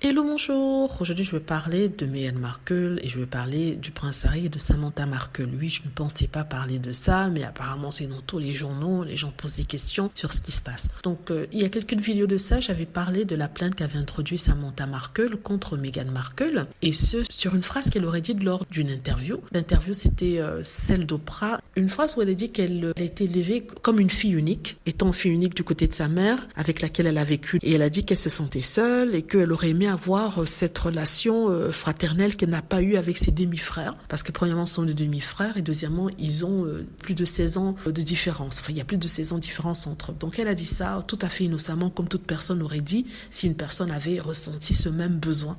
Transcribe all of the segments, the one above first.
Hello, bonjour. Aujourd'hui, je vais parler de Meghan Markle et je vais parler du prince Harry et de Samantha Markle. Oui, je ne pensais pas parler de ça, mais apparemment, c'est dans tous les journaux. Les gens posent des questions sur ce qui se passe. Donc, il y a quelques vidéos de ça, j'avais parlé de la plainte qu'avait introduite Samantha Markle contre Meghan Markle, et ce, sur une phrase qu'elle aurait dite lors d'une interview. L'interview, c'était celle d'Oprah. Une phrase où elle a dit qu'elle a été élevée comme une fille unique, étant fille unique du côté de sa mère, avec laquelle elle a vécu. Et elle a dit qu'elle se sentait seule et qu'elle aurait aimé avoir cette relation fraternelle qu'elle n'a pas eue avec ses demi-frères, parce que premièrement ce sont des demi-frères et deuxièmement ils ont plus de 16 ans de différence, enfin il y a plus de 16 ans de différence entre eux. Donc elle a dit ça tout à fait innocemment, comme toute personne aurait dit si une personne avait ressenti ce même besoin.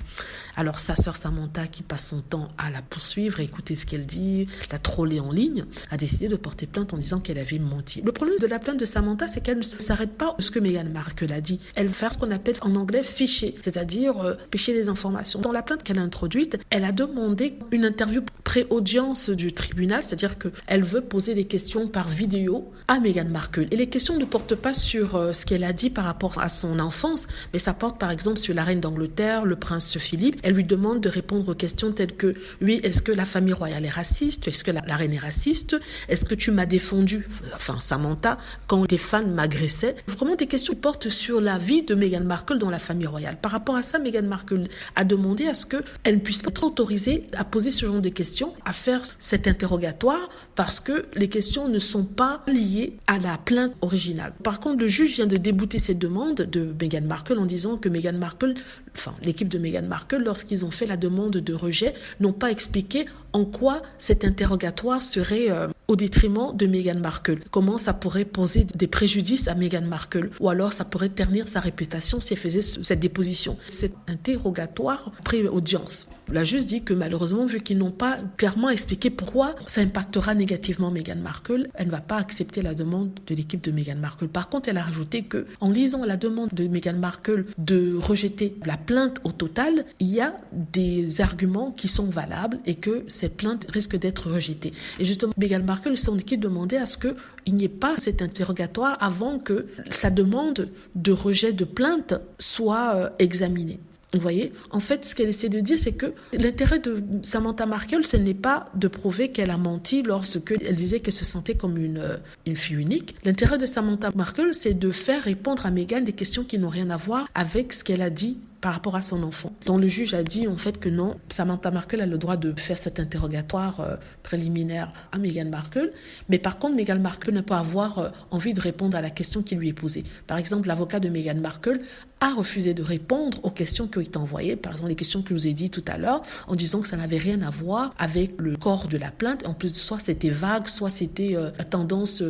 Alors sa sœur Samantha, qui passe son temps à la poursuivre, à écouter ce qu'elle dit, la troller en ligne, a décidé de porter plainte en disant qu'elle avait menti. Le problème de la plainte de Samantha, c'est qu'elle ne s'arrête pas à ce que Meghan Markle a dit. Elle fait ce qu'on appelle en anglais ficher, c'est-à-dire pêcher des informations. Dans la plainte qu'elle a introduite, elle a demandé une interview pré-audience du tribunal, c'est-à-dire qu'elle veut poser des questions par vidéo à Meghan Markle. Et les questions ne portent pas sur ce qu'elle a dit par rapport à son enfance, mais ça porte par exemple sur la reine d'Angleterre, le prince Philippe. Elle lui demande de répondre aux questions telles que, oui, est-ce que la famille royale est raciste? Est-ce que la reine est raciste? Est-ce que tu m'as défendu, enfin Samantha, quand des fans m'agressaient? Vraiment des questions qui portent sur la vie de Meghan Markle dans la famille royale. Par rapport à ça, Meghan Markle a demandé à ce qu'elle ne puisse pas être autorisée à poser ce genre de questions, à faire cet interrogatoire, parce que les questions ne sont pas liées à la plainte originale. Par contre, le juge vient de débouter cette demande de Meghan Markle en disant que Meghan Markle, enfin l'équipe de Meghan Markle, lorsqu'ils ont fait la demande de rejet, n'ont pas expliqué en quoi cet interrogatoire serait au détriment de Meghan Markle. Comment ça pourrait poser des préjudices à Meghan Markle, ou alors ça pourrait ternir sa réputation si elle faisait cette déposition. Cet interrogatoire pré-audience. La juge dit que malheureusement, vu qu'ils n'ont pas clairement expliqué pourquoi ça impactera négativement Meghan Markle, elle ne va pas accepter la demande de l'équipe de Meghan Markle. Par contre, elle a rajouté que, en lisant la demande de Meghan Markle de rejeter la plainte au total, il y a des arguments qui sont valables et que cette plainte risque d'être rejetée. Et justement, Meghan Markle et son équipe demandaient à ce qu'il n'y ait pas cet interrogatoire avant que sa demande de rejet de plainte soit examinée. Vous voyez, en fait, ce qu'elle essaie de dire, c'est que l'intérêt de Samantha Markle, ce n'est pas de prouver qu'elle a menti lorsqu'elle disait qu'elle se sentait comme une fille unique. L'intérêt de Samantha Markle, c'est de faire répondre à Meghan des questions qui n'ont rien à voir avec ce qu'elle a dit par rapport à son enfant. Donc le juge a dit en fait que non, Samantha Markle a le droit de faire cet interrogatoire préliminaire à Meghan Markle, mais par contre Meghan Markle n'a pas avoir envie de répondre à la question qui lui est posée. Par exemple, l'avocat de Meghan Markle a refusé de répondre aux questions qui ont été envoyées, par exemple les questions que je vous ai dit tout à l'heure, en disant que ça n'avait rien à voir avec le corps de la plainte. En plus, soit c'était vague, soit c'était tendance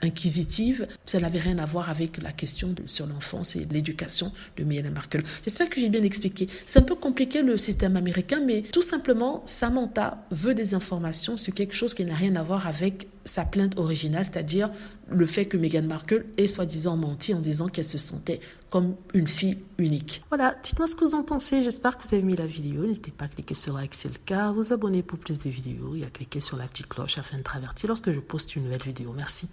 inquisitive, ça n'avait rien à voir avec la question sur l'enfance et l'éducation de Meghan Markle. J'espère que j'ai bien expliqué. C'est un peu compliqué le système américain, mais tout simplement, Samantha veut des informations sur quelque chose qui n'a rien à voir avec sa plainte originale, c'est-à-dire le fait que Meghan Markle ait soi-disant menti en disant qu'elle se sentait comme une fille unique. Voilà, dites-moi ce que vous en pensez. J'espère que vous avez aimé la vidéo. N'hésitez pas à cliquer sur like si c'est le cas, vous abonner pour plus de vidéos et à cliquer sur la petite cloche afin de être averti lorsque je poste une nouvelle vidéo. Merci.